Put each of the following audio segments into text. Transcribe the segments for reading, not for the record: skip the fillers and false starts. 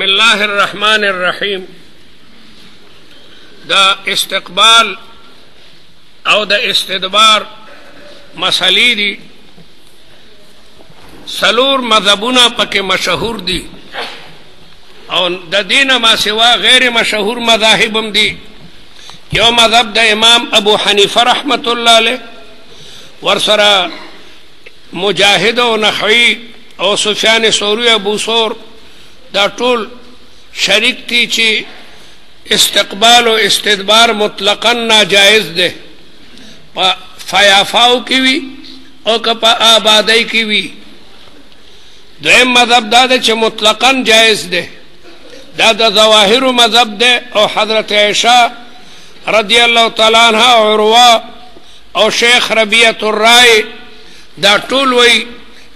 بسم الله الرحمن الرحیم. دا استقبال او دا استدبار مسئلی دی. سلور مذهبونه پکې مشهور دي او د دینه ما سوا غیر مشهور مذاهبم دي. یو مذهب د امام ابو حنیفه رحمت الله علیه، ورسره مجاهد او نحوی او سفیان ثوری ابو ثور دا ټول شریک دي چې استقبال او استدبار مطلقاً ناجائز ده، په فیافاو کې وي او که په آبادی کې وي. دویم مذهب دا ده چې مطلقاً جائز ده، دا د ظواهرو مذهب ده او حضرت عائشہ رضی الله تعالی عنها او عروه او شیخ ربیعة الرای دا ټول وی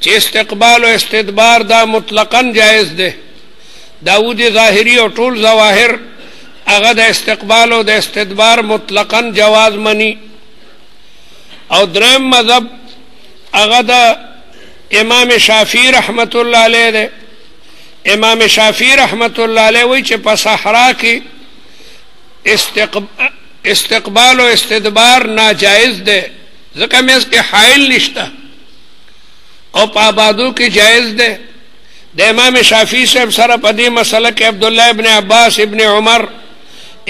چې استقبال او استدبار دا مطلقاً جائز ده. داود ظاهری او ټول ظواهر هغه د استقبال او د استدبار مطلقاً جواز منی. او دریم مذهب هغه د امام شافعی رحمت الله علیه ده. امام شافعی رحمت الله علیه وی چې په صحرا کې استقبال او استدبار ناجائز ده، ځکه مېز کې حائل نشته، او په آبادو کې جائز ده. د امام شافعی صاحب سره په دې مسله کې عبدالله ابن عباس ابن عمر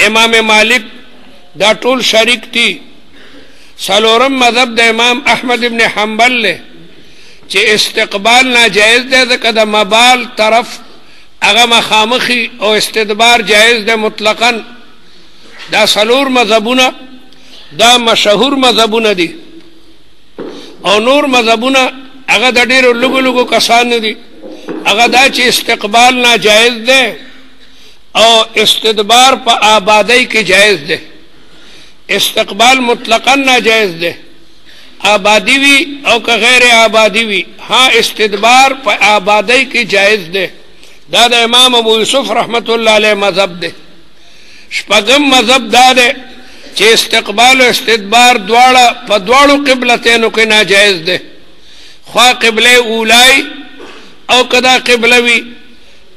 امام مالک دا ټول شریک دي. څلورم مذهب د امام احمد ابن حنبل له چې استقبال ناجائز ده، ځکه د مبال طرف هغه مخامخي او استدبار جائز ده مطلقاً. دا څلور مذهبونه دا مشهور مذهبونه دي، او نور مذهبونه هغه د ډېرو لږو لږو کسانو دي. هغه دا چې استقبال ناجائز ده او استدبار په آبادی کې جائز ده. استقبال مطلقاً ناجائز ده، آبادی وی او که غیر آبادی وی. ہاں استدبار په آبادی کې جائز ده. دا د امام ابو یوسف رحمت الله علیه مذهب ده. شپږم مذهب دا ده چې استقبال او استدبار دواړه په دواړو قبلتینو کې ناجائز ده، خوا قبله اولای او کدا قبله وی.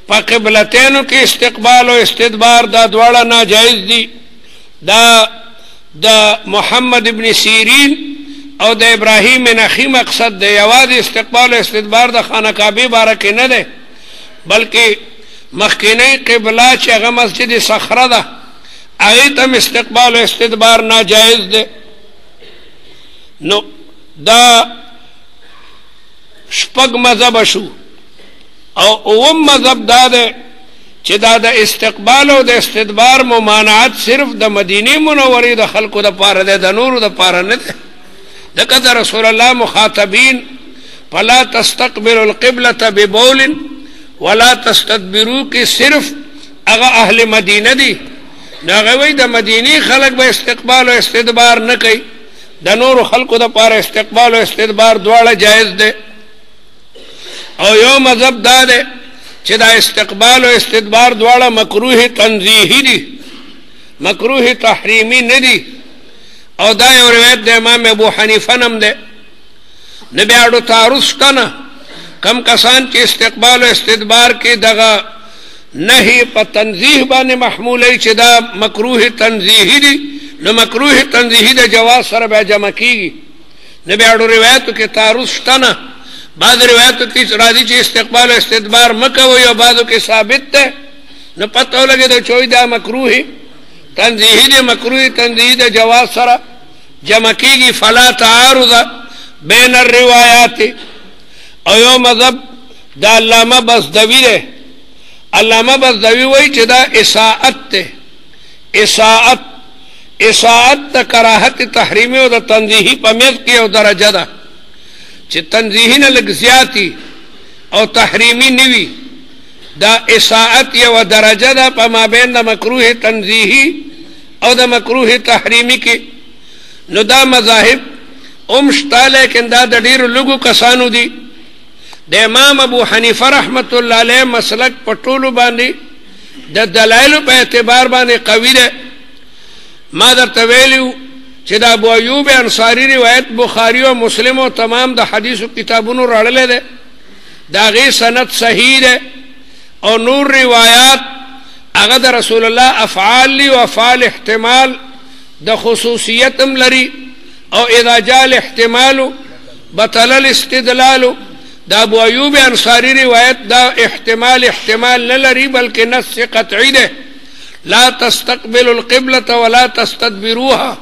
په قبلتینو کې استقبال او استدبار دا دواړه ناجائز دي. دا د محمد ابن سیرین او د ابراهیم نخعی مقصد ده. یوازې استقبال او استدبار د خانه کعبه باره کې نه ده، بلکې مخکینی قبله چې هغه مسجد صخره ده هغې ته هم استقبال او استدبار ناجائز ده. نو دا شپږ مذهب شو. او اوم مذهب دا ده چې دا د استقبال او د استدبار ممانعت صرف د مدینه منورې د خلکو د پاره ده، د نورو د پاره نه ده. ځکه د رسول الله مخاطبین فلا تستقبلوا القبلة ببول ولا تستدبروا کې صرف هغه اهل مدینه دي. هغه وایي د مدینه خلک به استقبال او استدبار نه کوي، د نورو خلکو د پاره استقبال او استدبار دواړه جائز ده. او یو مذهب دا ده چې دا استقبال او استدبار دواړه مکروه تنزیهی دي، مکروه تحریمی نه دي. او دا یو روایت د امام ابو حنیفه نم ده. نه بیا اړو تعارض شته نه. کم کسان چې استقبال او استدبار کې دغه نهی په تنزیه باندې محموله چې دا مکروه تنزیهی دي، نو مکروه تنزیهی د جواز سره بیا جمع کیږي. نه بیا اړو روایتو کې تعارض شته نه. بعض روایتو کې راځي چې استقبال او استدبار مکوئ، او بعضو کې ثابت ده. نو پته ولګي د چوي دا مکروه تنزیهی دی، مکروه تنزیهی د جواز سره جمع کیږي. فلا تعارض بین الروایات. او یو مذهب دا علامه بزدوی ده. علامه بزدوی وایي چې دا اساءت ده. اساءت د کراهت تحریمی او د تنزیهی په منځ کې یو درجه ده چې تنزیهی نه لږ زیاتی او تحریمی نوی. دا اساءت یو درجه ده په مابین د مکروه تنزیهی او د مکروه تحریمی کې. نو دا مذاهب هم شته، لیکن دا د ډېرو لږو کسانو دي. د امام ابو حنیفه رحمت الله علیه مسلک په ټولو باندې د دلایلو په اعتبار باندې قوي ده. ما درته ویلي چې د ابو ایوب انصاری روایت بخاری او مسلم او تمام د حدیثو کتابونو راړلې ده، د هغې سند صحیح ده او نور روایات هغه د رسول الله افعال لی او افعال احتمال د خصوصیتم لري او اذا جاء الاحتمال بطل الاستدلال دا ابو ایوب انصاری روایت دا احتمال نه لري بلکې نص قطعی ده لا تستقبل القبلة ولا تستدبروها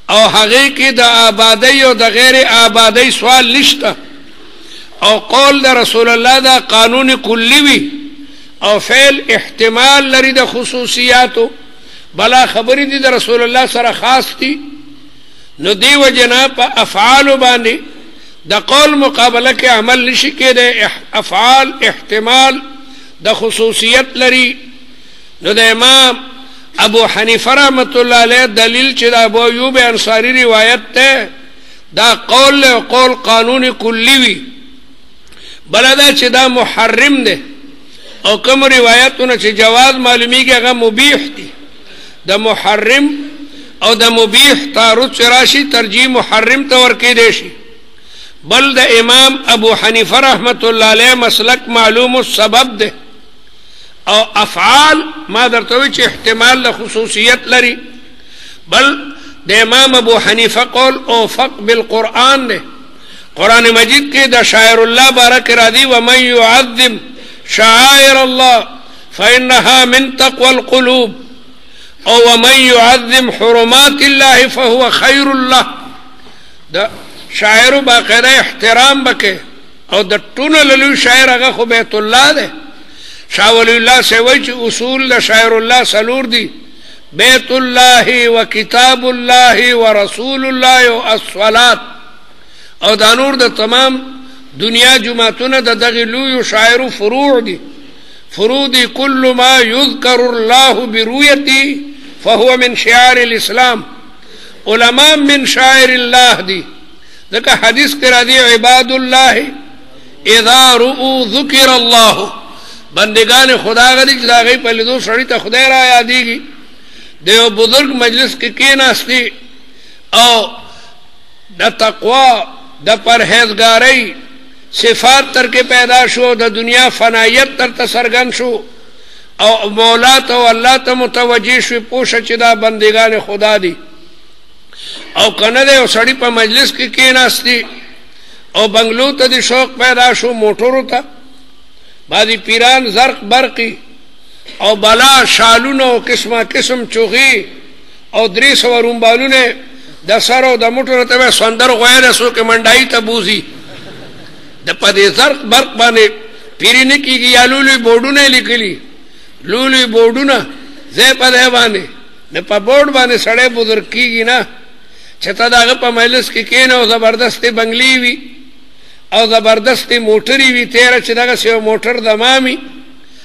او هغه کې د آبادی او د غیر آبادی سوال نشته او قول د رسول الله دا قانون کلی وی او فعل احتمال لري د خصوصیاتو بلا خبرې دي د رسول الله سره خاص دي نو دی وجنا په افعال باندې د قول مقابله کې عمل نشي کېده افعال احتمال د خصوصیت لري نو د امام ابو حنیفه رحمت الله علیه دلیل چې د ابو ایوب انصاری روایت ته دا قول قانون کلی وی بلدا چې دا محرم ده او کوم روایتونه چې جواز معلومیږي هغه مبیح دي د محرم او د مبیح تعارض راشي ترجیح محرم ته ورکې دی شي بل د امام ابو حنیفه رحمت الله علیه مسلک معلوم السبب ده او افعال ما درته وی چې احتمال له خصوصیت لري بل د امام ابو حنیفه قول اوفق بالقرآن ده قرآن مجید کې د شاعر الله بارک راضی ومن يعظم شعائر الله فإنها من تقوى القلوب او ومن يعظم حرمات الله فهو خير الله د شاعر باقاعده احترام بکې او د ټول للو شاعر هغه خو بیت الله ده شاه ولی الله سوي چې اصول د شاعر الله سلور دي بیت الله وکتاب الله ورسول الله والصلاه او دا نور د تمام دنیا جماعتونه د دغه لوی شاعر فروع دي فروع دي كل ما يذكر الله برؤيته فهو من شعار الاسلام علماء من شاعر الله دي ذکر حدیث کرا دی عباد الله اذا رؤوا ذکر الله بندگان خدا غدي چې دا غي په لیدو سړی ته خدای را یادېږي دیو بزرگ مجلس کې کېناستي او د تقوا د پرهیزګاری صفات تر کې پیدا شو د دنیا فنایت تر تسرګن شو او مولا ته او الله ته متوجه شو پوښه چې دا بندگان خدا دي او کنه د سړی په مجلس کې کېناستي او بنگلو ته د شوق پیدا شو موټرو ته بعضی پیران زرق برقی او بلا شالونو قسمه قسم چوغي او 300 رومبالونه د سرو د موټرو ته سندر غوړه سو کې منډای ته بوزي د پدې زرق برق باندې پیرینه کیږي یا لولي بورډونه لیکلي لولي بورډونه زه په ده باندې نه په بورډ باندې سړې بزرګ کیږي نه چې تا دغه په مجلس کې کینو زبردستي بنگلی وی او زبردستی موټری وی تیر چې دغه سیو موټر د مامي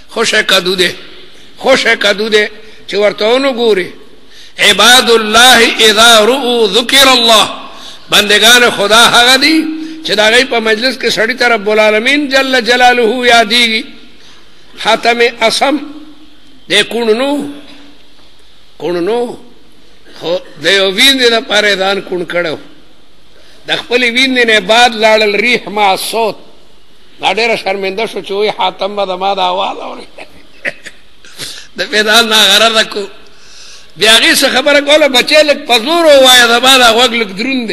خوشه کدو ده چې ورته ونو ګوري عباد الله اذا رؤوا ذکر الله بندگان خدا هغه دي چې دغه په مجلس کې سړی ته رب العالمین جل جلاله یادېږي حاتم اسم د کونو خو د یو ویند د پاره ځان کون کړو د خپل ویند نه بعد لاړل ریح ما صوت دا ډېر شرمنده شو چې وي حاتم به ما د आवाज اوري د پیدا نه غره کو بیا هغه څه خبره کوله بچی لک پزور وای دا ما د وګ لک دروند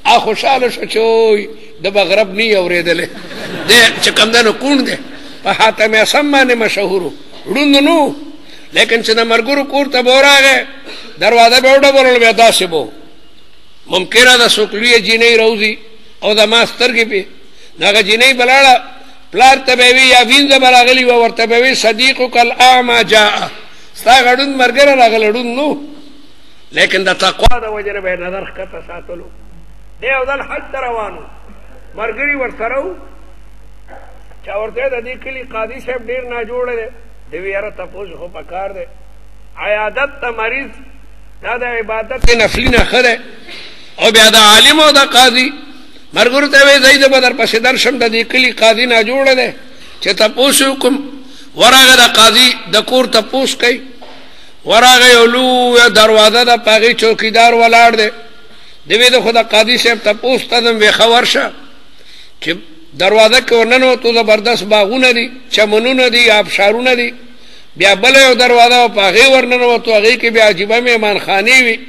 ا خوشاله شو چې د بغرب نی اوریدل د چکم دنو کون ده په حاتم اسم باندې مشهور وډوند نو لیکن چې د مرګورو کور ته بوراغه دروازه به وډه بولل بیا داسې بو ممکنه د سوکلوی جینې روزي او د ماستر کې په ناګه جینې بلاړه پلار ته به وی یا وینځه براغلی و ورته به وی صدیقک الاعمى جاء ستا غډون مرګره راغلډون نو لیکن د تقوا د وجره به نظر خطه ساتلو دی او د حج روانو مرګري ورسره چا ورته د دې کلی قاضي صاحب ډیر نه جوړ دی ویاره تاسو خو پکار دی عیادت ته مریض دا د عبادت نفلی نه خره او بیا د عالم او د قاضي مرګور ته وی زید بدر پسې درشم د دې کلی قاضي نه جوړ دی چې تاسو کوم ورغه د قاضي د کور ته پوس کوي ورغه یو لو دروازه د پاغي چوکیدار ولاړ دی دوی د خدا قاضي صاحب ته پوس تدم وی خبر شه چې دروازه کې ورننوتو زبردست باغونه دي، چمنونه دي، آبشارونه دي. بیا بله یو دروازه او په هغې ورننوتو، هغې کې بیا عجیبه مهمانخانې وي،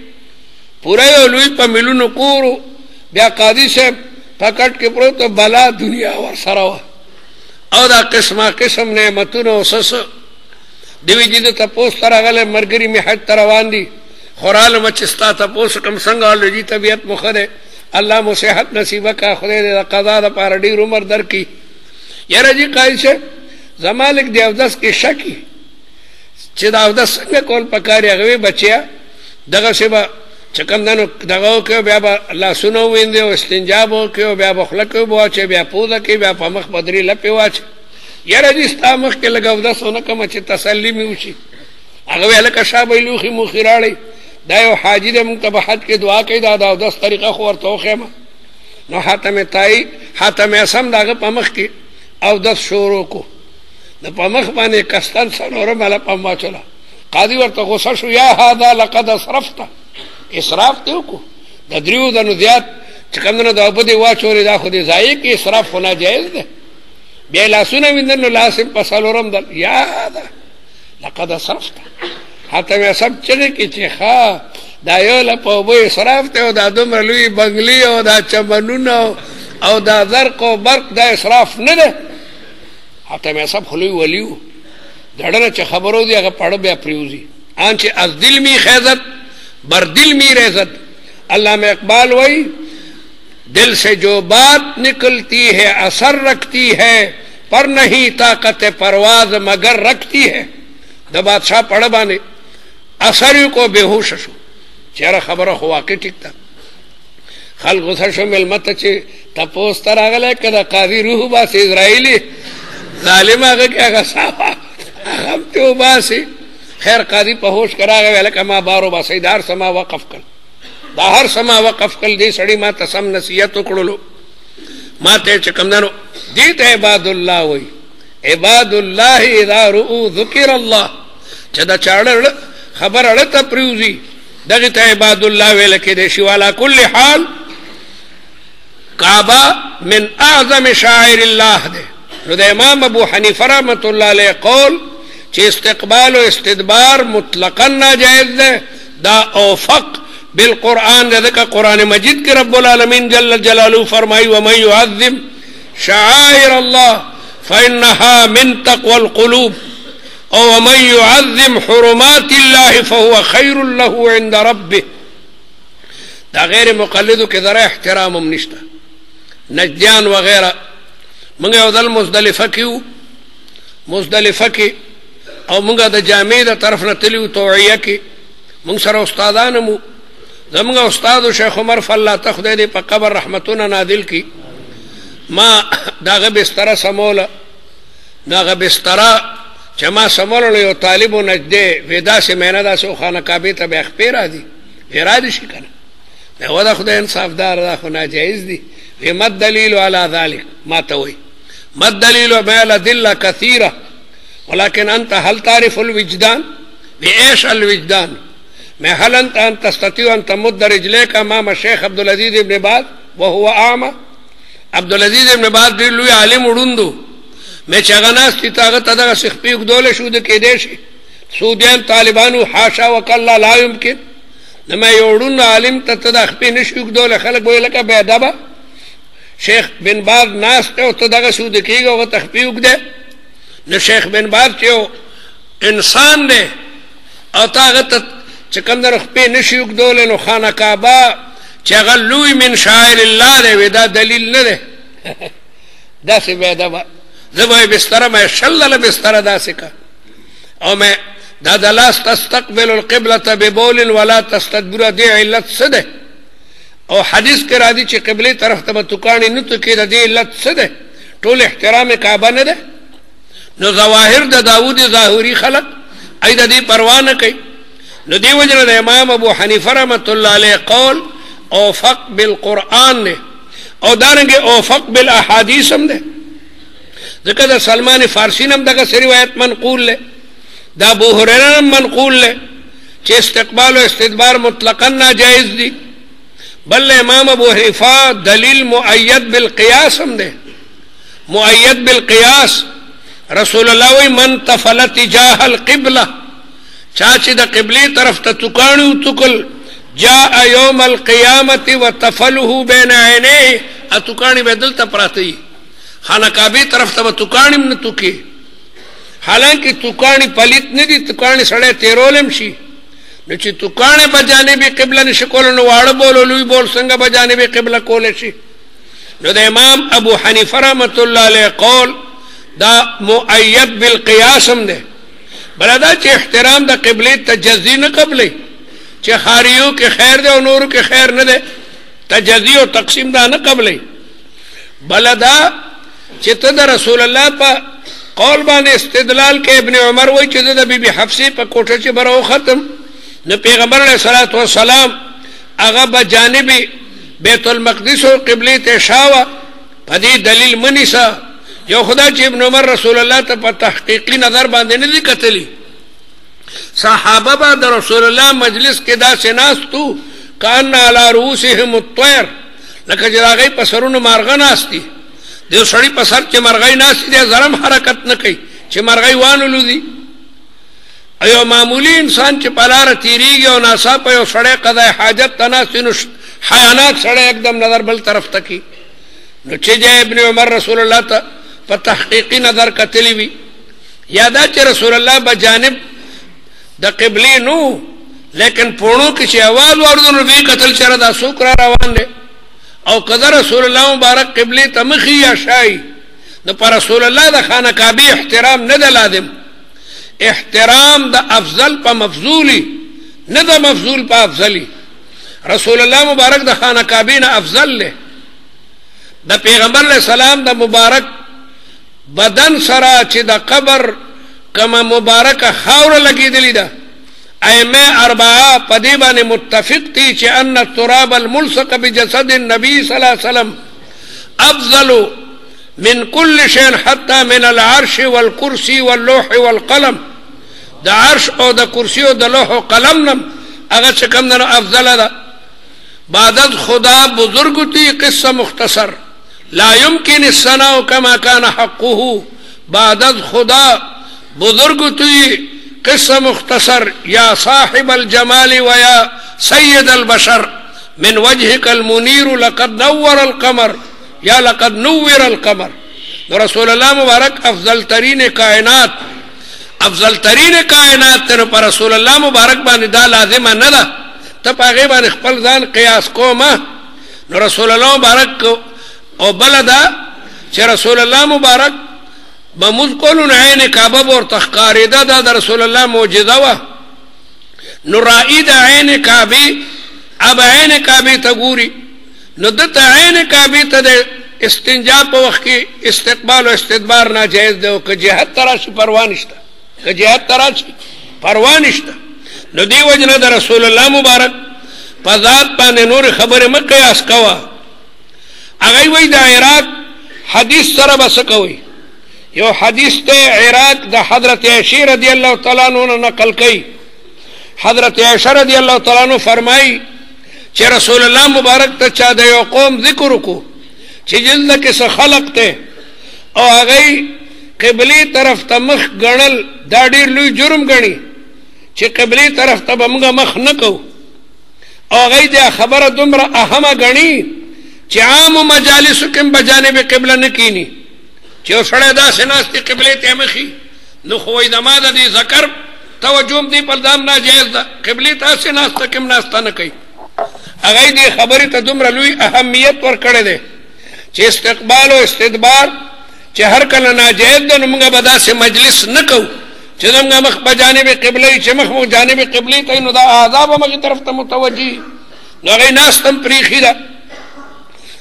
پوره یو لوی په میلونو کور. بیا قاضي صاحب په کټ کې پروت و، بلا دنیا ورسره وه او دا قسمه قسم نعمتونه او څه دوی چې د تپوس ته راغلی ملګري مې حج ته روان دي، خو رالمه چې ستا تپوس کوم څنګه حال دی، طبیعت مو ښه دی، الله مو صحت نصیبه کا، خدای دې د قضا دپاره ډېر عمر درکړي. یاره جي قاضي صاحب زما لږ د اودس کې شک چې د اودس څنګه کول پکار هغه وی بچیا دغسې به چې کوم دنو دغه وکړو، بیا به لاسونه ووینځې او استنجا به وکړو، بیا به خوله کې اوبه واچوې، بیا پوزه کې، بیا په مخ به 3 لپې واچوې. یاره جي ستا مخ کې لږ اودس ونه کړمه چې تسلي مې وشي. هغه وی هلکه شا به یې لوښي موښي راړئ، دا یو حاجي دی، موږ ته به حج کې دعا کوي، دا د اودس طریقه خو ورته وښیمه. نو حاتم طایی حاتم اسم د هغه په مخ کې اودس شروع کړو، د په مخ باندې کستن څلورم هلپم واچوله. قاضي ورته غوسه شو، یا هذا لقد اسرفته، اسراف دې وکړو، د 3 دنو زیات چې کوم دنو د اوبه دې واچولې، دا خو دې ضایع کړي، اسراف خو ناجایز دی. بیا یې لاسونه وینځل، نو لاس یې په څلورم دل، یا هذا لقد اسرفته. حاتم اسم چغې کړي چې ښه دا یو له په اوبو اسراف دی، او دا دومره لوی بنګلي او دا چمنونه او دا زرق او برق دا اسراف نه دی. حاتم اسم خو لوی ولي و، دړه چې خبرو دی هغه پړه بیا پریوزي. آن چې از دل می خیزت بر دل می ریزت. علامہ اقبال وئی دل سے جو بات نکلتی ہے اثر رکھتی ہے، پر نہیں طاقت پرواز مگر رکھتی ہے. د بادشاہ پړه باندې اثر کو بےهوش شو، چیرې خبره خو واقع ټیک ده. خلک غوسه شو مېلمه ته چې تپوس ته راغلی، که د قاضي روح باسي اسرائیلي ظالم هغه کې هغه صاحب هغه هم تې وباسي. خیر قاضي په هوش کې راغی، ویل که ما بار وباسئ، دا هر څه ما وقف کړ، دا هر څه ما وقف کړل. دې سړي ما ته سم نصیحت وکړلو، ما ته چې کوم دنو دې ته عباد الله وایي. عباد الله اذا رؤوا ذکر الله، چې دا چاړه خبر اړه ته پریوزي، دغه ته عباد الله ویل کېدی شي. وعلى كل حال کعبه من اعظم شاعر الله ده. نو د امام ابو حنیفه رحمت الله علیه قول چې استقبال او استدبار مطلقا ناجائز ده، دا اوفق بالقرآن ده. ذکر قرآن مجید کې رب العالمین جل جلاله فرمایي ومن يعظم شعائر الله فإنها من تقوى القلوب، او ومن يعظم حرمات الله فهو خير له عند ربه. دا غیر مقلدو کې ذرا احترام هم نشته. نجدیان وغیرہ موږ یو ځل مزدلفه کې وو، مزدلفه کې او موږ د جامع د طرف نه تللي وو توعیه کې، موږ سره استادان مو، زموږ استاد شیخ عمر فلاته خدای دې په قبر رحمتونه نازل کړي، ما داغه بستره سموله. داغه بستره چې ما سموله یو طالب و نجدې وی داسې مهنه داسې خانه کعبې ته به خپې راځي، ارادې شي که نه، و دا خدای انصافدار دا خو ناجایز دي. وی ما الدلیل على ذلك، ما ته وی ما الدلیل ما الادله كثيره ولكن انت هل تعرف الوجدان؟ بايش الوجدان؟ ما هل انت ان تستطيع ان تمد رجليك امام الشيخ عبد العزيز ابن باز وهو اعمى؟ عبد العزيز ابن باز ډېر لوی عالم وړوندو، مې چې هغه ناست دي هغه ته دغه سخپې اوږدولی شو، د کېدی شي سودیان طالبانو حاشا وکلا لا یمکن. نو ما یو وړوند عالم ته ته دا خپې نه شي اوږدولی، خلک به وایي لکه بېادبه شیخ بن باز ناست دی او ته دغه سوده کېږي هغه ته خپې اوږدی. نو شیخ بن باز چې یو انسان دی او ته هغه ته چې کوم در خپې نه شي اوږدولی، نو خانه کعبه چې هغه لوی من شاعر الله دی، وی دا دلیل نه دی. داسې بېادبه زه به بستره مې شل ځله بستره داسې که، او مې دا د لاس تستقبل القبلة ببول ولا تستدبر، دې علت څه دی؟ او حدیث کې راځي چې قبلې طرف ته به توکاڼې نه توکې، د دې علت څه دی؟ ټول احترام کعبه نه دی؟ نو ظواهر د داود ظاهري خلق ای د دې پروا نه کوي. نو دې وجه نه د امام ابو حنیفه رحمت الله علیه قول اوفق بالقرآن نه، او دارنګه اوفق بالاحادیث هم ده. ځکه د سلمان فارسی هم دغه روایت منقول له، د ابو هريره منقول له چې استقبال او استدبار مطلقا ناجائز دي. بل امام ابو حنیفه دلیل مؤید بالقیاس هم ده، مؤید بالقیاس رسول الله وی من تفل تجاه القبله چا چې د قبلې طرف ته توکاڼو توکل جاء يوم القيامه وتفله بين عينيه اتوکاڼي بدل ته پراته خانه کعبه طرف ته توکاڼي نه توکي حالانکه توکاڼي پلیت نه دي توکاڼي سړی تیرولم شي نو چې توکاڼي په جانب قبله نشکول نو واړه بول لوی بول څنګه په جانب قبله کول شي نو د امام ابو حنیفه رحمۃ اللہ علیہ قول دا مؤید بالقیاس هم ده بلدا چې احترام د قبله تجزی نه قبله چې خاریو کې خیر ده او نورو کې خیر نه ده تجزی او تقسیم دا نه قبله بلدا چې ته د رسول الله په قول باندې استدلال کې ابن عمر وایي چې د بیبي حفصه په کوټه چې برو ختم نو پیغمبر علیه الصلاۃ والسلام هغه به جانب بیت المقدس او قبله ته شاوه په دې دلیل منیسا یو خدا چې ابن عمر رسول الله ته په تحقیقی نظر باندې نه دي کتلی صحابه به د رسول الله مجلس کې دا سناستو کان علی رؤوسهم الطير لکه چې هغه په سرونو مارغه ناشتي د سړی په سر چې مرغۍ ناشتي د زرم حرکت نه کوي چې مرغۍ وانلو دي ایو معمولی انسان چې پلار تیریږي او ناصاپه یو سړی قضای حاجت تناسینو حیانات سړی एकदम نظر بل طرف تکی نو چې ابن عمر رسول الله ته په تحقیقی نظر کتلی وی یادا چې رسول الله په جانب د قبله نو لیکن پونو کې چې आवाज ورغون وی قتل چر دا سوکرا روان دي او قدر رسول الله مبارک قبله ته مخي یا شای نو پر رسول الله د خانه کعبه احترام نه د لازم احترام د افضل په مفضولی نه د مفضول په افضلی رسول الله مبارک د خانه کعبه نه افضل له د پیغمبر علیہ السلام د مبارک بدن سره چې د قبر کما مبارکه خاور لګیدلی ده ائمه اربعه په دې باندې متفق دي چې ان التراب الملصق بجسد النبي صلی الله علیه وسلم افضل من كل شيء حتى من العرش والكرسي واللوح والقلم د عرش او د کرسی او د لوح او قلم نم هغه څه کم نه افضل ده بعد خدا بزرگ تی قصه مختصر لا يمكن الثناء كما كان حقه بعد خدا بزرگ تی قصه مختصر یا صاحب الجمال ويا سيد البشر من وجهك المنير لقد نور القمر یا لقد نور القمر رسول الله مبارک افضل ترین کائنات ته پر رسول الله مبارک باندې دا لازم نه ده ته پاغه باندې خپل ځان قیاس کومه نو رسول الله مبارک او بلدا چې رسول الله مبارک بموز کولون عین کعبه ور تخقاریده د رسول الله معجزه وا نو رائد عین کعبه اب عین کعبه ته ګوري نو د عین کعبه ته استنجا په وخت کې استقبال او استدبار ناجایز دی او که جهت تراشی پروا نشته نو دی وجنه د رسول الله مبارک په ذات باندې نور خبره مکه اس کوا هغه وی د عراق حدیث سره بس کوي یو حدیث ته عراق د حضرت عائشہ رضی الله تعالی عنها نقل کړي حضرت عائشہ رضی الله تعالی عنها فرمایي چې رسول الله مبارک ته چا د یو قوم ذکر وکړو چې جلد کې څه خلق ته او هغه قبلی طرف ته مخ غړل دا ډیر لوی جرم غني چې قبلی طرف ته موږ مخ نه کو او هغه دا خبره دومره اهمه غني چې عام مجالس کې بجانب قبله نه کینی چې سړی دا سناستي قبله ته مخي نو خو د ماده دي ذکر توجه دې په دام ناجایز ده قبله ته سناسته کې ناسته نه کوي هغه دې خبره ته دومره لوی اهمیت ورکړې ده چې استقبال او استدبار چې هر کله ناجایز ده نو موږ به داسې مجلس نه کوو چې موږ مخ په جانب قبله چې مخ په جانب قبله ته نو دا عذاب مغه طرف ته متوجي نو هغه ناستم پریخي ده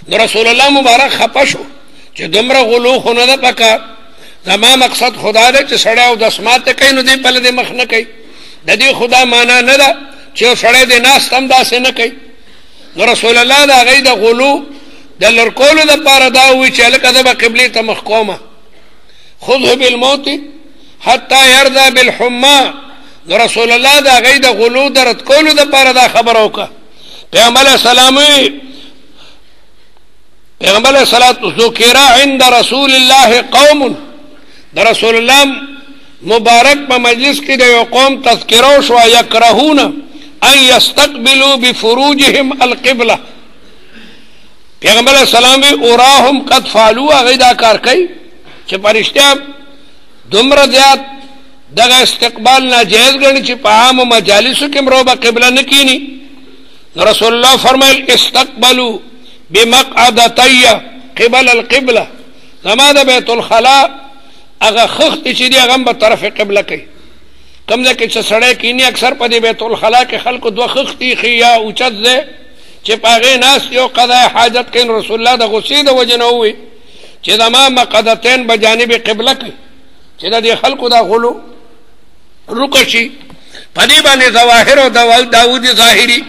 نو رسول الله مبارک خپشو چې دومره غلو خونه ده پکا زما مقصد خدا دې چې سړی او د اسمات کوي نو دې په دې مخ نه کوي د دې خدا معنا نه ده چې سړی دې ناستم داسې نه کوي نو رسول الله دا غي د غلو د لرکولو د پاره دا وی چې لکه د قبله ته مخ کومه خذه بالموت حتى يرضى بالحمى نو رسول الله دا غي د غلو درت کولو د پاره دا خبر وکړه پیغمبر سلام پیغمبر علیہ الصلوۃ ذکر عند رسول الله قوم، د رسول الله مبارک په مجلس کې د یو قوم تذکره شو، یکرهون ان یستقبلوا بفروجهم القبله. پیغمبر علیہ السلام اوراهم قد فعلوا، هغه دا کار کوي چې پرشتیا دومره زیات دغه استقبال ناجایز ګڼي چې په عامو مجالسو کې مروبه قبله نه کینی. رسول الله فرمایل استقبلوا بمقعدتي قبل القبله، زما د بیت الخلا هغه خخت چې دی هغه په طرف قبله کوي. کوم ځای کې چې سړی کینی اکثر په دې بیت الخلا کې خلکو دوه خختي خیا اوچت ده چې په هغې ناست یو قضای حاجت کوي. رسول الله د غصې د وجې نه ووایي چې زما مقعدتین به جانب قبله کوي چې د دې خلکو دا غلو رکه شي. په دې باندې ظواهر او داود ظاهري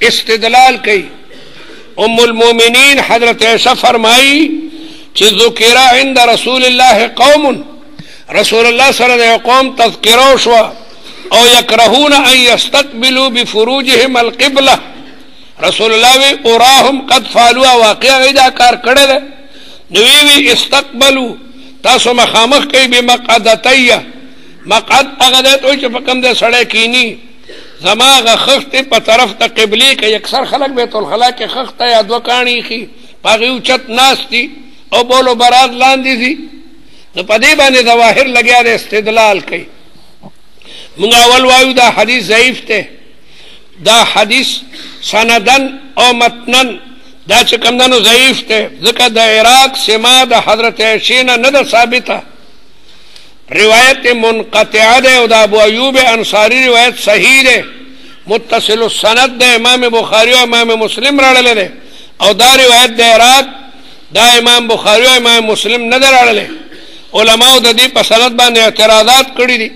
استدلال کوي. ام المؤمنین حضرت عائشہ فرمائی چې ذکر عند رسول الله قوم، رسول الله صلی الله علیه قوم تذکره شو او یکرهون ان یستقبلوا بفروجهم القبله. رسول الله وی اوراهم قد فعلوا، واقعا اذا کار کړه ده نو وی استقبلوا تاسو مخامخ کوي بمقعدتي، مقعد هغه ده چې په کوم ده سړی کینی زما غ خخت په طرف ته قبله کې. اکثر خلک بیت الخلا کې خخت یا دوه کانی خي پاغي اوچت ناشتي او بولو برات لاندې دي. نو په دې باندې ظواهر لګیا د استدلال کوي. موږ اول وایو دا حدیث ضعیف ته، دا حدیث سندن او متنن دا چې کوم دنو ضعیف ته، ځکه د عراق سما د حضرت عائشہ نه ده ثابته، روایت منقطعه ده او د ابو ایوب انصاری روایت صحیح ده متصل السند ده، امام بخاری او امام مسلم راړل ده. او دا روایت د عراق دا امام بخاری او امام مسلم نه راړل. علماء د دې په سند باندې اعتراضات کړی دي.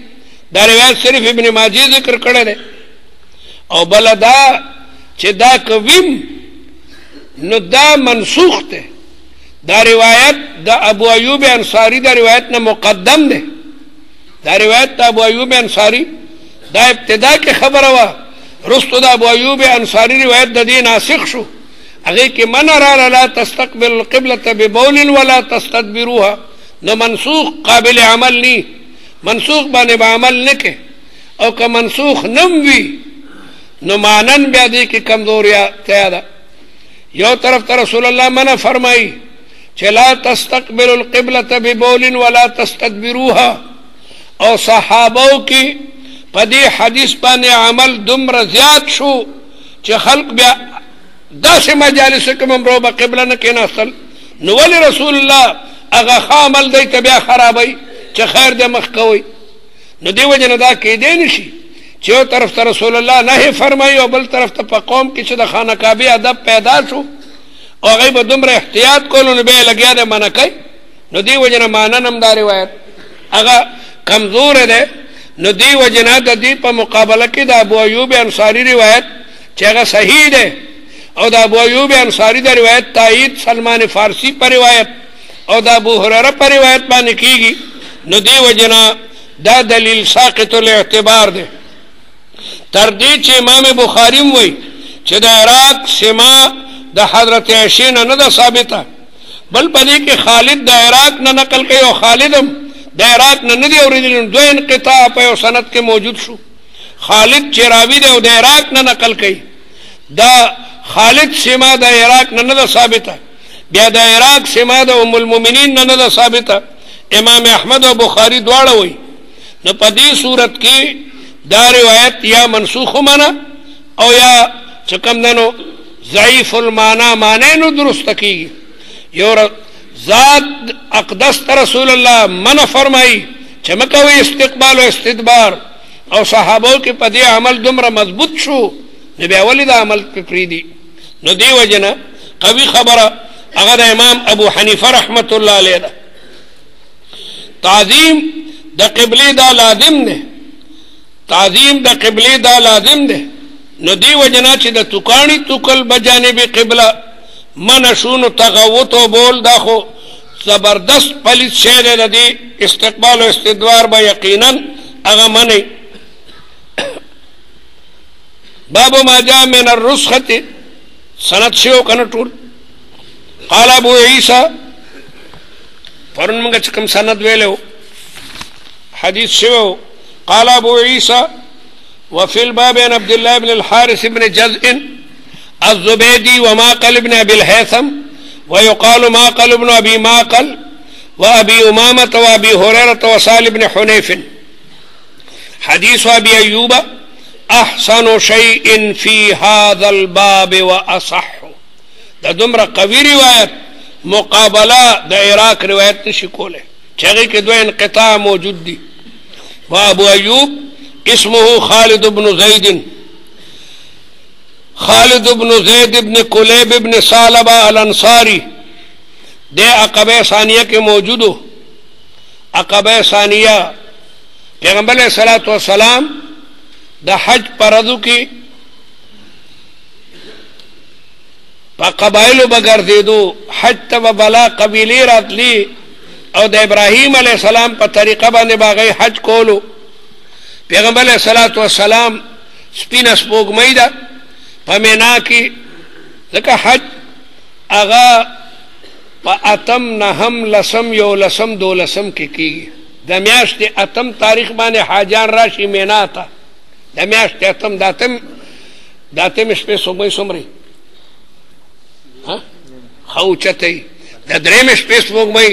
دا روایت صرف ابن ماجه ذکر کړی ده. او بل دا چې دا کوم نو دا منسوخ ده. دا روایت د ابو ایوب انصاری دا روایت نه مقدم ده. دا روایت د ابو ایوب انصاری دا ابتدا کې خبره وا، رستو د ابو ایوب انصاری روایت د دې ناسخ شو. هغه کې من را لا تستقبل القبلة ببول ولا تستدبروها، نو منسوخ قابل عمل نی، منسوخ باندې به عمل نکې. او که منسوخ نم وي نو مانن بیا دې کې کمزوریا تیا ده. یو طرف ته رسول الله منع فرمایي چې لا تستقبل القبلة ببول ولا تستدبروها، او صحابو کې په دې حدیث باندې عمل دومره زیات شو چې خلق بیا داسې مجالس کې ممرو به قبله نه کېناستل. نو ولې رسول الله هغه عمل دی ته بیا خرابوي چې خیر دې مخ کوي؟ نو دې وجه نه دا کېدی نشي چې یو طرف ته رسول الله نهي فرمایي او بل طرف ته په قوم کې چې د خانه کعبې ادب پیدا شو او هغوی به دومره احتیاط کولو نو بیا یې لګیا دی منع کوي. نو دې وجه نه مانن هم دا روایت هغه کمزور دی. نو دې وجه نه د دې په مقابله کې د ابو ایوب انصاری روایت چې هغه صحیح دی او د ابو ایوب انصاری د روایت تایید سلمان فارسی پر روایت او د ابو هريره پر روایت باندې کیږي. نو دې وجه نه دا دلیل ساقط الاعتبار دی. تر دې چې امام بخاری وایي چې د عراق سما د حضرت عائشہ نه ده ثابته، بل په دې کې خالد د عراق نه نقل کوي او خالدم د عراق نه دی اوریدل. دوه انقطاع په یو سند کې موجود شو. خالد چې راوی دی او د عراق نه نقل کوي، دا خالد سما د عراق نه ده ثابته، بیا د عراق سما د ام المؤمنین نه ده ثابته. امام احمد او بخاری دواړه وایي. نو په دې صورت کې دا روایت یا منسوخ معنا او یا چې کوم دنو ضعیف المعنا معنی نو درست کیږي. یو ذات اقدس رسول الله منع فرمایي چې مکوي استقبال او استدبار، او صحابو کې په دې عمل دومره مضبوط شو نو بیا ولې دا عمل پرېږدي؟ نو دې وجه نه قوي خبره هغه د امام ابو حنیفه رحمت الله علیه ده. تعظیم د قبله دا لازم ده، تعظیم د قبله دا لازم ده. نو دی وجنا چې د توکانی توکل بجانب قبله منشون تغوت و بول دا خو زبردست پلیت شی ده. دی استقبال و استدوار با یقینا هغه منی. باب ما جاء من الرسخه سند شو کنه ټول قال ابو عیسی پرون موږ چې کوم سند ویلو حدیث شوی قال ابو عیسی وفي الباب عن عبد الله بن الحارث بن جزء الزبيدي وماقل بن ابي الهيثم ويقال ماقل بن ابي ماقل وابي امامه وابي هريره وسالم بن حنيف حديث ابي ايوب احسن شيء في هذا الباب واصح. دا دمرا قوی روایت مقابله د عراق روایت نشي کوله چې هغه کې دوه انقطاع موجود دي. وابو ايوب اسمه خالد بن زيد بن كليب بن ثعلبة الانصاری دے عقبہ ثانیہ کے موجودو. عقبہ ثانیہ پیغمبر علیہ الصلوۃ والسلام دا حج پردو کی پا قبائلو بگردیدو حج تب بلا قبیلی راتلی او دا ابراہیم علیہ السلام پا طریقہ باندې باغی حج کولو. پیغمبر علیہ الصلوۃ والسلام سپین سپوږمۍ ده په مینا کې ځکه حج هغه په اتم نهم لسم یولسم دولسم کې کېږي. د میاشتې اتم تاریخ باندې حاجیان راشي مینا ته. د میاشتې اتم د اتم شپې سپوږمۍ څومره ښه اوچته وي. د درېیمې شپې سپوږمۍ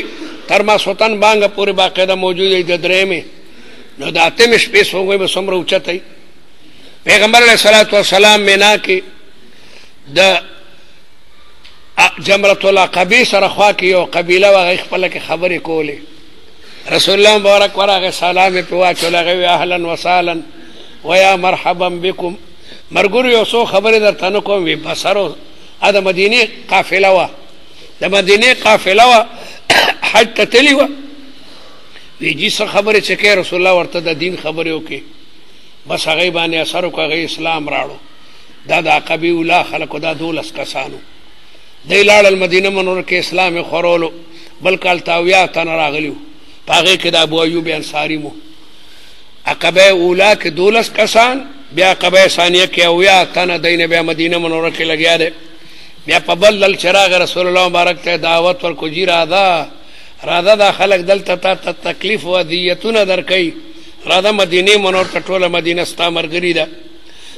تر ماسخوتن بانګه پورې باقاعده موجود وي. د درېیمې نو د اتمې شپې سپوږمۍ به څومره اوچته وي. پیغمبر علیہ الصلوۃ والسلام مینا کې د جمرۃ العقبہ سره خوا کې یو قبیله وغه خپل کې خبرې کولې. رسول الله مبارک ورغه سلام په واچول هغه اهلا وسهلا ويا مرحبا بكم. مرګور یو څو خبرې درته نه کوم وی بسرو د مدینه قافله وا د مدینه قافله وا حج ته تلی وا وی جی څه خبرې چې کې رسول الله ورته د دین خبرې وکي بس هغه باندې اثر وکړي اسلام راړو. دا د عقبی اولا خلکو دا 12 کسانو دی لاړ المدینه منور کې اسلام خورولو بل کال تاویا تن راغلیو. پاغه کې د ابو ایوب انصاری مو عقبه اولا کې 12 کسان بیا عقبه ثانیه کې اویا تن دینه بیا مدینه منوره کې لګیا دي. بیا په بل چراغ رسول الله مبارک ته دعوت ورکو جی راځه دا خلک دلته ته تکلیف و دیتونه درکې راځه مدینه منور ته ټوله مدینه ستا مرګری ده.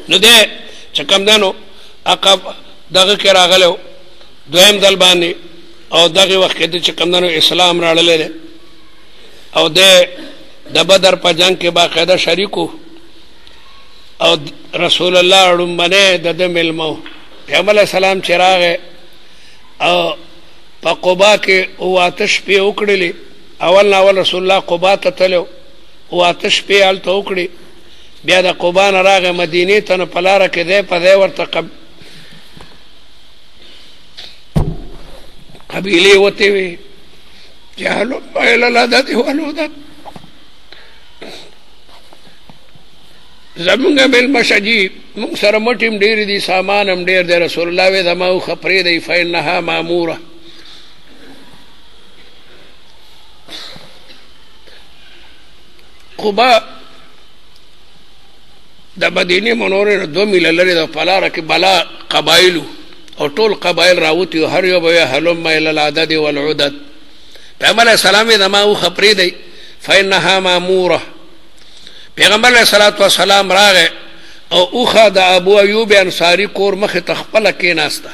نو ده چې کوم دنو عقب دغه کې راغلو دویم دل باندې او دغه وخت کې چې کوم دنو اسلام راړل دي او ده د بدر په جنگ کې باقاعده شریکو او رسول الله اړمنه د ملمو پیغمبر اسلام چراغ او په قباء کې او آتش په وکړلې. اول رسول الله قباء ته تلو او آتش په ال ته وکړي. بیا د قباء نه راغ مدینه ته نه پلار کې ده په دې ورته قبیله وته وی جهلو بایل لادت ولودت زمونږ بل مشجی مونږ سره مټیم ډیر دي سامان هم ډیر دی. رسول الله وی دماو خپرې دی فینها ماموره. قباء د مدینه منوره 2 میله لري د پلاره کې بلا قبایلو او ټول قبایل راوتی هر یو به هلم الى العدد والعدد. پیغمبر اسلام دماو خپرې دی فینها ماموره. پیغمبر علیہ الصلوۃ والسلام راغه او اوخه د ابو ایوب انصاری کور مخه تخپل کې ناسته.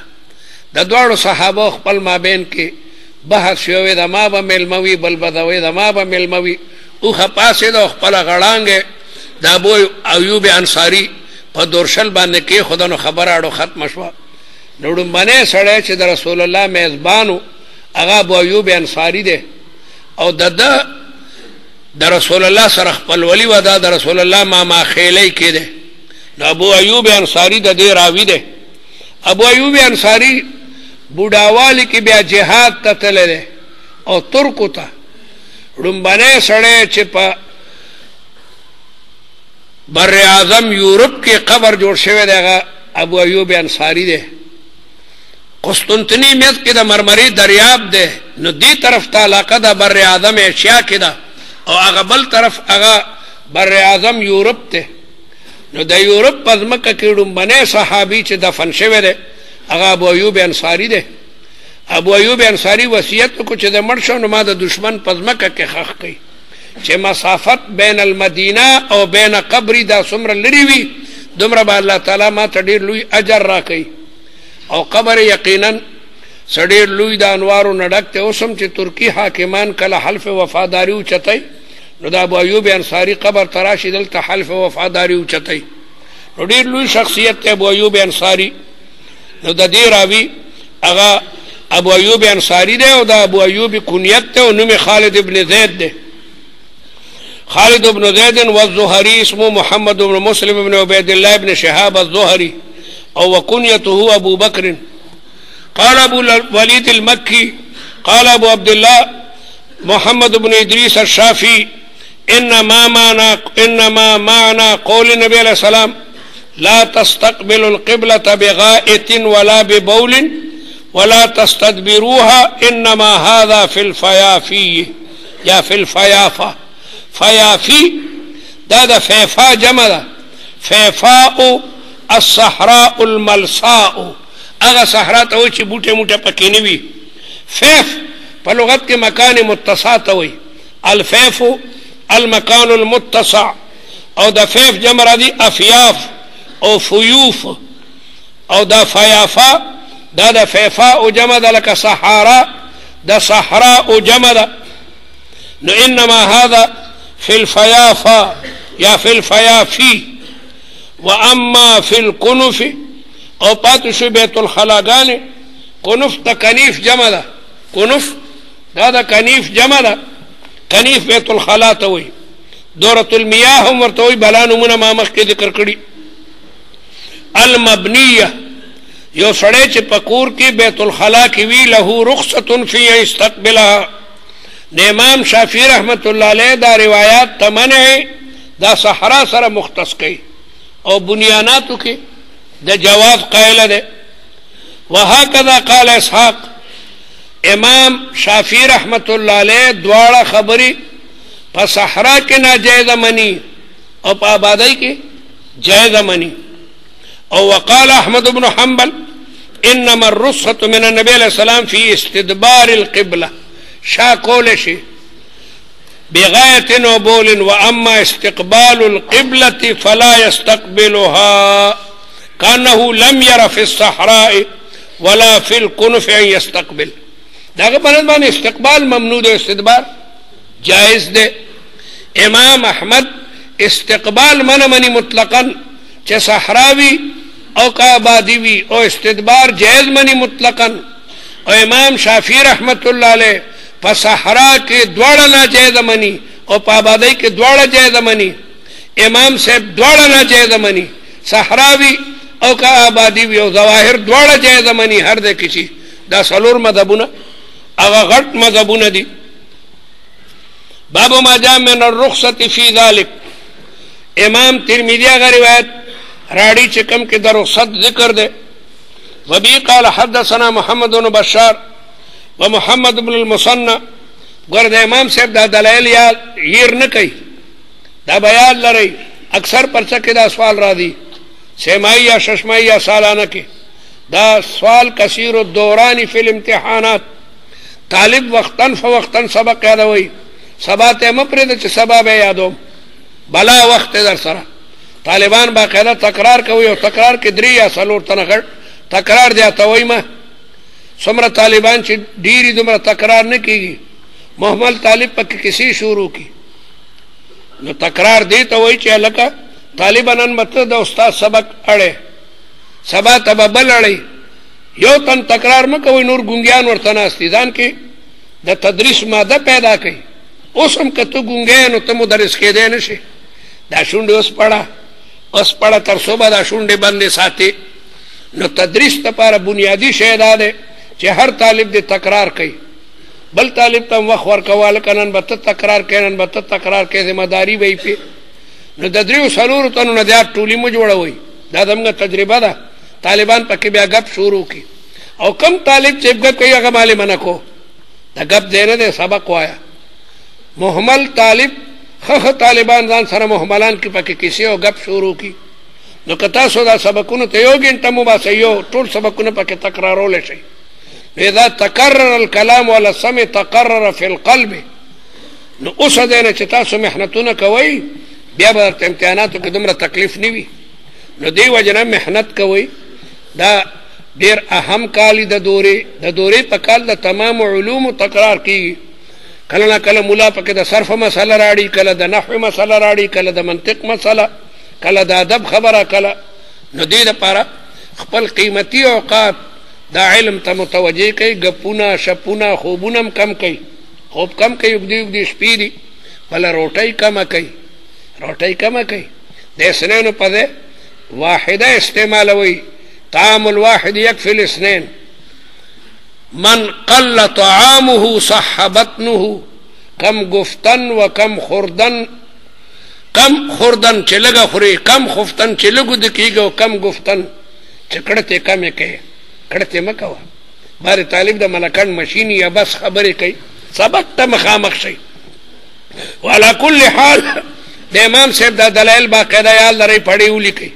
د دوړو صحابه خپل مابین کې بحث شوی د ما به ملموي بل بدوي د ما به ملموي اوخه پاسې د خپل غړانګه د ابو ایوب انصاری په دورشل باندې کې خدانو خبر اړو ختم شو. نوړم باندې سره چې د رسول الله میزبانو هغه ابو ایوب انصاری دی او د رسول الله سره خپل ولی ودا د رسول الله ما خېلې کې ده. نو ابو ایوب انصاری د دې راوی ده. ابو ایوب انصاری بوډاوالی کې بیا جهاد ته تللی او ترکو ته ړومبنی سړی چې په بر اعظم یورپ کې قبر جوړ شوی دی هغه ابو ایوب انصاری دی. قسطنطنیه کې د مرمری دریاب دی. نو دې طرف ته علاقه د بر اعظم ایشیا کې ده او هغه بل طرف هغه بر اعظم یورپ ته. نو د یورپ په ځمکه کې ړومبنی صحابي چې دفن شوی دی هغه ابو ایوب انصاری دی. ابو ایوب انصاری وصیت کو چې د مړ شو نو ما د دشمن پزمکه کې خخ کړي چې مسافت بین المدینه او بین قبری دا څومره لري وي دومره به الله تعالی ما ته ډېر لوی اجر راکوي او قبر یقینا سړیر لوی د انوارو نه ډک ته اوسم چې ترکی حاکمان کله حلف وفاداری اوچتای نو د ابو ایوب انصاری قبر تراشي دلته حلف وفاداری اوچتای نو ډېر لوی شخصیت ته ابو ایوب انصاری نو د دې راوي هغه ابو ایوب انصاری دی او د ابو ایوب کنیت ته نوم خالد ابن زید دی خالد ابن زید والزهري اسمه محمد بن مسلم بن عبيد الله بن شهاب الزهري او وكنيته ابو بكر قال ابو الوليد المكي قال ابو عبد الله محمد بن ادريس الشافعي انما معنى قول النبي عليه السلام لا تستقبلوا القبلة بغائط ولا ببول ولا تستدبروها انما هذا في الفيافي یا في الفيافة فيافي دا فيفا جمع دا فيفاء الصحراء الملساء اغا صحراء ته وي چې بوټه موټه پکې نه وي فیف په لغت کې مکان متسع ته وي الفیف المکان المتسع او دا فیف جمع را دي افیاف او فیوف او دا فیافا دا فیفاء جمع دا لك صحراء دا صحراء جمع دا نو انما هذا في الفيافا یا في الفيافي واما في الكنف او پاتو شو بیت الخلاگان کنف دا کنیف جمع دا کنف دا کنیف جمع دا کنیف بیت الخلا توي دورة المياه هم ورتوي بلانو منا ما مخ کې ذکر کړي المبنیه یو سړی چې پکور کې بیت الخلا کې وی له رخصه فی استقبلها د امام شافعی رحمت الله علیه دا روایات تمنع دا صحرا سره مختص کړي او بنیاناتو کې د جواز قائل ده وهكذا قال اسحاق امام شافعی رحمت الله علیه دواړه خبري په صحرا کې ناجایز منی او په آبادی کې جایز منی او وقال احمد بن حنبل انما الرخصة من النبي عليه السلام في استدبار القبلة شا کول شي بغاية وبول واما استقبال القبلة فلا يستقبلها كانه لم ير في الصحراء ولا في الكنف ان يستقبل داغه باندې استقبال ممنوع ده استدبار جائز ده امام احمد استقبال منی مطلقا چې صحراوي او کابادی وی او استدبار جائز منی مطلقا او امام شافعی رحمت الله علیه په صحرا کې دواړه ناجائز منی او په آبادی کې دواړه جائز منی امام صاحب دواړه ناجائز منی صحراوي او کا آبادی وی او ظواهر دواړه جائز منی هر د کچی دا څلور مذهبونه هغه غټ مذهبونه دي باب ما جاء من الرخصة في ذلك امام ترمذی هغه روایت راړي چې کوم کې د رخصت ذکر ده وبي قال حدثنا محمد بن بشار ومحمد بن المثنى ګرد امام صاحب دا دلایل یا هیر نه کوي دا بیان لري اکثر پرڅه کې دا سوال را دي سیمائی یا ششمائی یا سالانہ کے دا سوال کثیر الدوران فی الامتحانات طالب وقتاً فوقتاً سبق یادوئی سبا ته مپرد چې سبا به یادوم بلا وقت در سره طالبان باقاعده تکرار کوي او تکرار کې درې یا څلور تنه غړ تکرار دی اتوي ما څومره طالبان چې ډیری دومره تکرار نه کیږي محمل طالب پکې کسی شروع کی نو تکرار دی ته وای چې لکه طالبانن مته د استاد سبق اړه سبا تببل اړي یو تن تکرار مکوي نور ګونګیان ورته ناستي ځان کې د تدریس ماده پیدا کوي اوس هم کته ګونګیان ته مدرس کې دی نشي دا شونډه اوس پړه تر صبح دا شونډه باندې ساتي نو تدریس لپاره بنیادی شی دا دی چې هر طالب دې تکرار کوي بل طالب ته وخت ورکواله کنن به تکرار کینن به تکرار کې ذمہ داری وي په نو د دریو سلور تنو نه دا ټولي مو جوړوي دا دمغه تجربه ده طالبان پکې بیا غب شروع کی او کم طالب چې غب کوي هغه مالې منکو دا غب دینه ده سبق وایا محمل طالب خخ طالبان ځان سره محملان کې پکې کیسه او غب شروع کی نو کتا سودا سبقونه ته یو ګنټه مو باسه یو ټول سبقونه پکې تکرارول شي اذا تکرر الكلام ولا السمع تقرر في القلب. نو اوس دینه چې تاسو محنتونه کوئ بیا به درته امتحاناتو کې دومره تکلیف نه وي. نو دې وجه نه محنت کوئ. دا ډېر اهم کال د دورې په کال د تمام علومو تکرار کیږي. کله نه کله مولا پکې د صرف مسله راړي، کله د نحو مسله راړي، کله د منطق مسله، کله د ادب خبره، کله. نو دې دپاره خپل قیمتي اوقات دا علم ته متوجه کوي. ګپونه شپونه خوبونه هم کم کوي، خوب کم کوي، اوږدې اوږدې شپې دي. بله روټۍ کمه کوي. د اثنینو په ځای واحده استعمالوي. طعام الواحد يكفي الاثنين. من قل طعامه صح بطنه. کم گفتن و کم خوردن. کم خوردن چې لږه خوري، کم خفتن چې لږو د کېږي، او کم گفتن چې کړتې کمې کوي. کړتې مه کوه. بار طالب د ملکڼ مشین یا بس خبرې کوي، سبق ته مخامخ شي. وعلى كل حال د امام صاحب دا دلایل باقاعده یاد لرئ، پړې ولیکئ.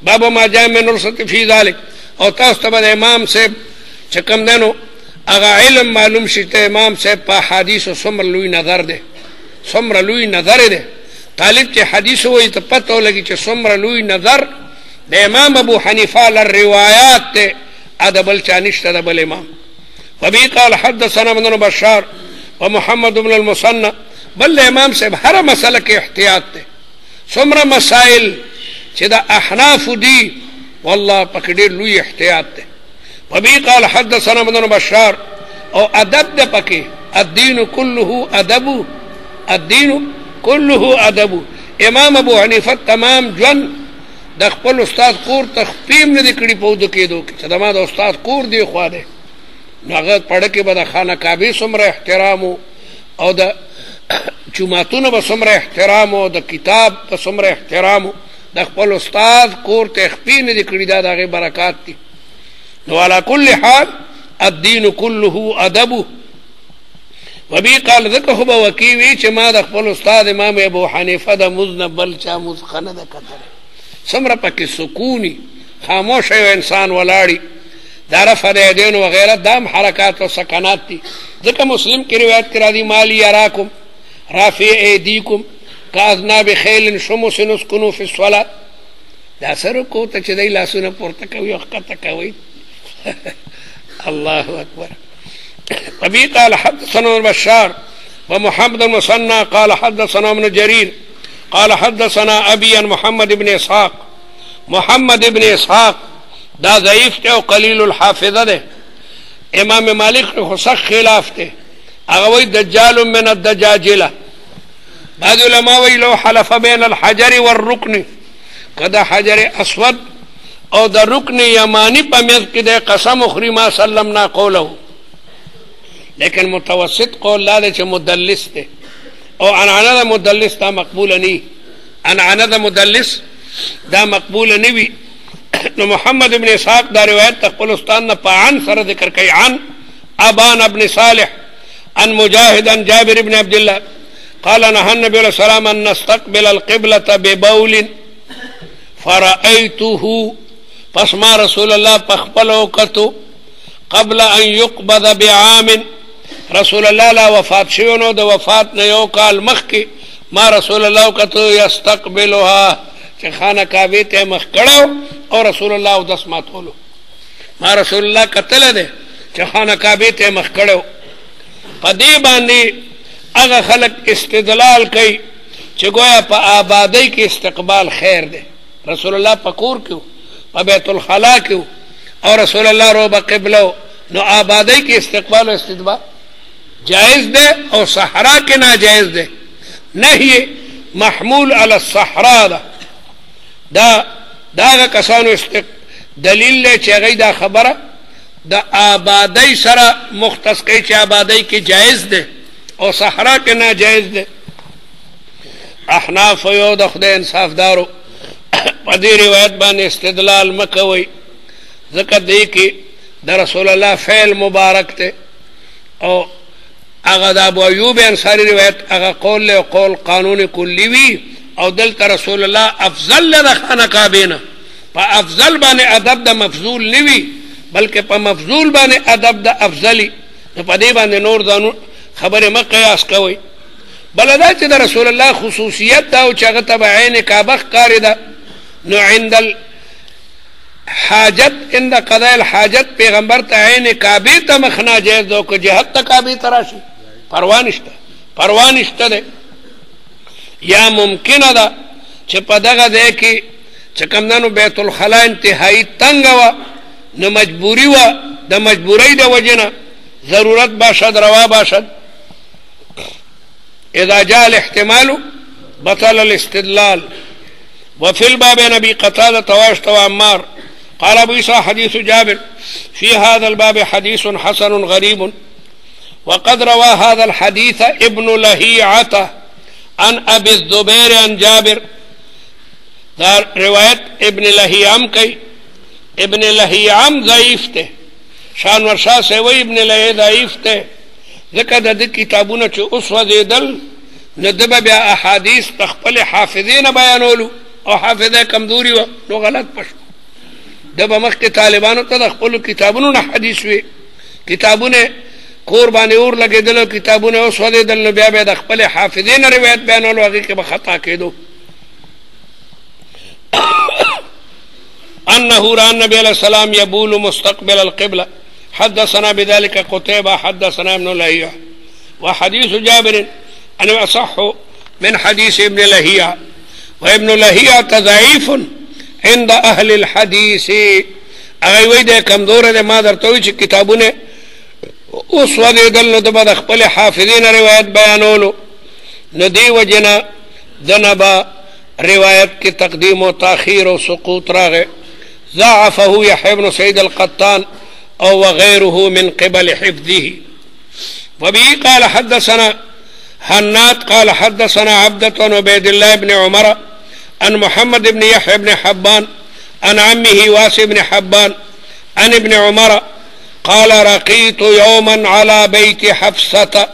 باب ما جاء من الرخصة في ذلك. او تاسو ته به د امام صاحب چې کوم دی نو هغه علم معلوم شي ته امام صاحب په حدیثو څومره لوی نظر دی، څومره لوی نظر دی. طالب چې حدیث وایي ته پته ولګي چې څومره لوی نظر د امام ابو حنیفه للروایات دی، دا بل چا نشته د بل امام. وبه قال حدثنا ابن بشار ومحمد بن المثنى. بل امام صاحب هر مسله کې احتیاط دی. څومره مسائل چې د احناف دي والله پکې ډېر لوی احتیاط دی. وبه قال حدثنا ابن بشار. او ادب دی پکې. الدین كله ادب، الدین كله ادب. امام ابو حنیفه تمام ژوند د خپل استاد کور تخفیم نه دی کړی په ودو کېدو کې چې زما د استاد کور دی خوا دی. نو هغه پړه کې به د خانه کعبې څومره احترام او د جوماتونو به څومره احترام او د کتاب به څومره احترام. د خپل استاد کور تخفی نه دی کړی، دا د هغې برکات دي. نو علا کل حال الدین كله ادب. وبه قال ذکر خو به وکي وي چې ما د خپل استاد امام ابو حنیفه د مزد نه بل چا مزد ښه نه ده کتلی. څومره پکې سکوني خاموشه یو انسان ولاړي. دا رفع د یدین وغیره دام حرکات او سکنات دي. ځکه مسلم کې روایت کې راځي مالی یراکم رافع ایدیکم کاذناب خیل شمس نسکنو فی الصلاة. دا سره کو ته چې دی لاسونه پورته کوي او ښکته کوي. الله اکبر. وبه قال حدثنا ابن بشار ومحمد المثنى قال حدثنا ابن جرير قال حدثنا ابي عن محمد بن اسحاق. محمد بن اسحاق دا ضعیف ته او قلیل الحافظه ده. امام مالک خو سخت خلاف ته. هغه وی دجال من الدجاجله. بعض علماء وی لو حلف بین الحجر والركن. کدا حجر اسود او د رکن یمانی په میز کې د قسم اخری ما سلمنا قوله. لیکن متوسط قول لا چې مدلس ده او عنعنه د مدلس دا مقبوله نه. عنعنه د مدلس دا مقبوله نه وي. نو محمد بن اسحاق دا روایت خپل استاد نه په عن سره ذکر کوي. عن ابان ابن صالح عن مجاهد عن جابر بن عبد الله قال نهى النبي عليه السلام ان نستقبل القبلة ببول فرأيته. پس ما رسول الله پخپل وکتو قبل ان يقبض بعام. رسول الله لا وفات شوی نو د وفات نه یو کال مخکې ما رسول الله وکتو یستقبلها چې خانه کعبې ته مخ کړو او رسول الله اودس ماتولو. ما رسول الله کتله ده چې خانه کعبې ته مخ کړو. په دې باندې هغه خلک استدلال کوي چې گویا په آبادی کې استقبال خیر ده. رسول الله په کور کې په بیت الخلا کې او رسول الله رو به قبله. نو آبادی کې استقبال او استدبار جائز ده او صحرا کې ناجائز ده. نهی محمول علی الصحرا ده. دا هغه کسانو دلیل دی چې هغوی دا خبره د آبادی سره مختص کوي چې آبادی کې جائز ده او صحرا کې ناجائز ده. احناف یو د خدای انصافدارو په دې روایت باندې استدلال مه کوئ، ځکه دې کې د رسول الله فعل مبارک ته او هغه د ابو ایوب انصاری روایت هغه قول له قول قانون کلی وی او دلته رسول الله افضل له خانه کعبه نه په افضل باندې ادب د مفضول نوي بلکې په مفضول باندې ادب د افضلی نو په دې باندې نور ځانو خبره ما قیاس کوي. بل دا چې د رسول الله خصوصیت دا او چې هغه ته عین کعبه ښکاري ده نو عند الحاجت عند قضاء الحاجت پیغمبر ته عین کعبه ته مخنا جایز او که جهت ته کعبه ته راشي پروا نشته ده. یا ممکنه ده چې په دغه ځای کې چې کمدنو بیت الخلا انتهایی تنګ وه نو مجبوري وه د مجبورۍ د وجې نه ضرورت باشد روا باشد. اذا جاء الاحتمال بطل الاستدلال. وفي الباب نبي قتادة واشت وعمار قال ابو عيسى حديث جابر في هذا الباب حديث حسن غريب وقد روى هذا الحديث ابن لهيعة عن ابي الزبير عن جابر. دا روایت ابن لهیعم کئی. ابن لهیعم ضعیف تے شان ورشاہ سے وی ابن لهی ضعیف تے ذکر دا دی کتابونا چو اس وزیدل ندبا بیا احادیث تخپل حافظین بیانولو او حافظه کمزوری و نو غلط پشو دبا مخ کے طالبانو تا تخپلو کتابونو نا حدیث وی کتابونے قربانی اور لگے دلو کتابونے اس وزیدل نو بیا بیا تخپل حافظین روایت بیانولو اگی کے بخطا کے دو أنه رأى النبي عليه السلام يبول مستقبل القبلة. حدثنا بذلك قتيبة حدثنا ابن لهيعة وحديث جابر أنه أصح من حديث ابن لهيعة وابن لهيعة ضعيف عند أهل الحديث. أغيوي ده کمزور ده ما درتوي چې کتابونه اوس ودی دل د بد خپل حافظین روایت بیانولو نو دی وجنا دنبا روایت کی تقدیم و تاخیر و سقوط راغه. ضعفه يحيى بن سعيد القطان او وغيره من قبل حفظه. وبه قال حدثنا هناد قال حدثنا عبدة بن عبيد الله بن عمر عن محمد بن يحيى بن حبان عن عمه واسع بن حبان عن ابن عمر قال رقيت يوما على بيت حفصة.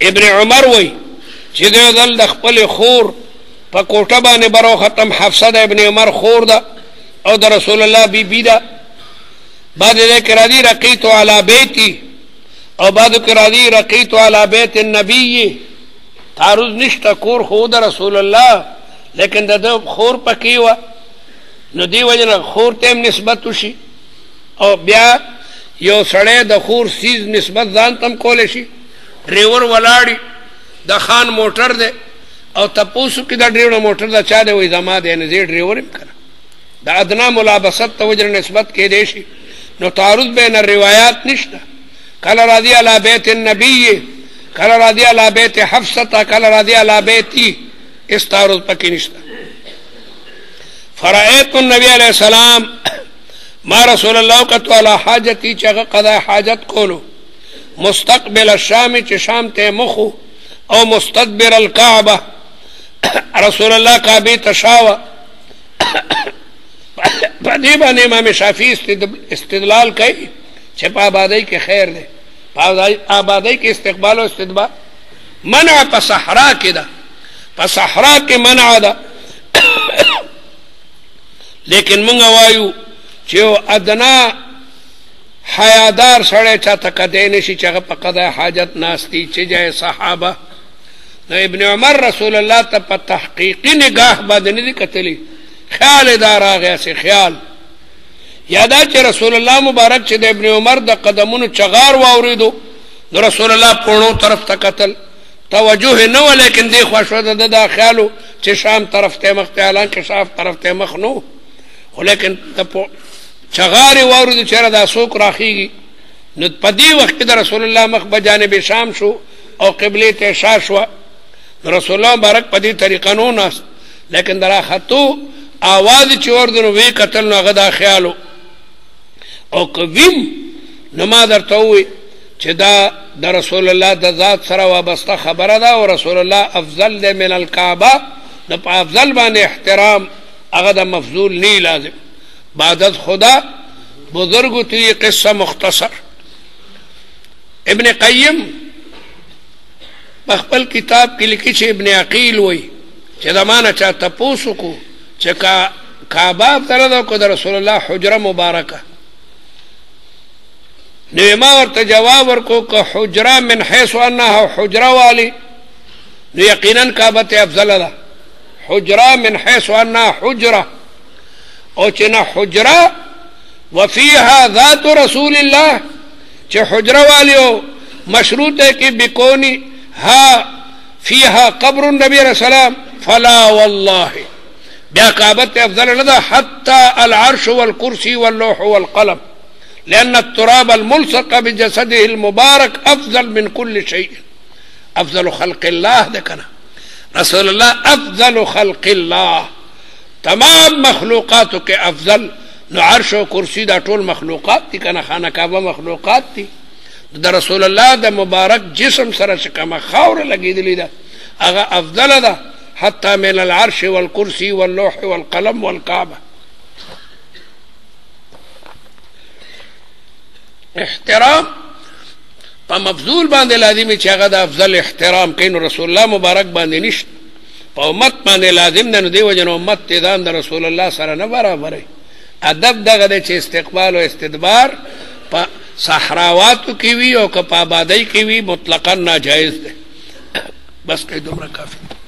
ابن عمر وی چې دل د خپل خور په کوټه باندې برو ختم حفصه د ابن عمر خور ده او د رسول الله بی ده. بعد دې کې راځي رقیت علی بیتی او بعد کې راځي رقیت علی بیت النبی. تعرض نشته کور خو د رسول الله لیکن د خور پکې و نو دی وجنه خور ته نسبت وشي او بیا یو سړی د خور سیز نسبت ځان تم کول شي. ډریور ولاړی د خان موټر ده او تپوسو کې دا ډریور موټر دا چا دی وای زما دی نه زی ډریور هم کړه دا ادنا ملابست توجر نسبت کې دی شي نو تعارض بین الروایات نشته. کله راضی علی بیت النبی کله راضی علی بیت حفصه کله راضی علی بیتی اس تعارض پکې نشته. فرایت النبی علیہ السلام ما رسول الله قط علی حاجتی چې قضا حاجت کولو مستقبل الشام چې شام ته مخو او مستدبر الكعبه رسول الله کعبه تشاوه. په دې باندې امام شافعي استدلال کوي چې په آبادی کې خیر دی په آبادی کې استقبال او استدبار. منع په صحرا کې ده په صحرا کې منع ده لیکن مونږ وایو چې ادنا حیادار سړی چاته کدی نشي چې هغه په قضا حاجت ناستی چې جای صحابه. نو ابن عمر رسول الله ته په تحقیقی نگاه باندې نه دي کتلی خیال دار راغی سي خیال یادا چې رسول الله مبارک چې د ابن عمر د قدمونو چغار واوریدو نو رسول الله پونو طرف ته قتل توجه نه ولیکن دی خوشو د خیالو چې شام طرف ته مخ ته اعلان کې شام طرف ته مخ نو ولیکن چغار واوریدو چې دا سوق راخیږي نو په دې وخت د رسول الله مخ به جانب شام شو او قبله ته شا شو. رسول الله مبارک په دې طریقه نو ناس لیکن درا خطو آواز چې وردنو وی قتل نو هغه دا خیالو او کویم نو ما درته وی چې دا د رسول الله د ذات سره وابسته خبره ده او رسول الله افضل ده من الکعبه نو په افضل باندې احترام هغه د مفضول نه لازم. بعدت خدا بزرگو تو یہ قصہ مختصر. ابن قیم بخپل کتاب کی لکھی چھے ابن عقیل ہوئی چھے دمانا چاہ تپوسو کو چھے کعبہ ابتردو کو در رسول اللہ حجرہ مبارکہ نو ما ورته جواب ورکو که حجره من حیث انها حجره والی نو یقینا کعبه ته افضل ده حجره من حیث انها حجره او چې نه حجره وفيها ذات رسول الله چې حجره والیو مشروط ہے کہ بکونی ها فيها قبر النبي عليه السلام فلا والله بیا کعبت افضل لدى حتى العرش والكرسي واللوح والقلم لأن التراب الملصق بجسده المبارك أفضل من كل شيء أفضل خلق الله ده كنا رسول الله أفضل خلق الله تمام مخلوقاتو کے افضل نو عرش و کرسی دا ټول مخلوقات تی کنا خانه کعبه مخلوقات تی دا رسول الله دا مبارک جسم سره شکمه خاور لګیدلی دا هغه افضل ده حتى من العرش والكرسي واللوح والقلم والكعبه احترام په مفضول باندې لازمي چې هغه د افضل احترام کینو رسول الله مبارک باندې نشته په امت باندې لازم ده نو دی وجنه امت ته د رسول الله سره نه برابرې ادب دغه چې استقبال او استدبار په صحراواتو کې وي او که په آبادۍ کې وي مطلقاً ناجایز ده بس کې دومره کافی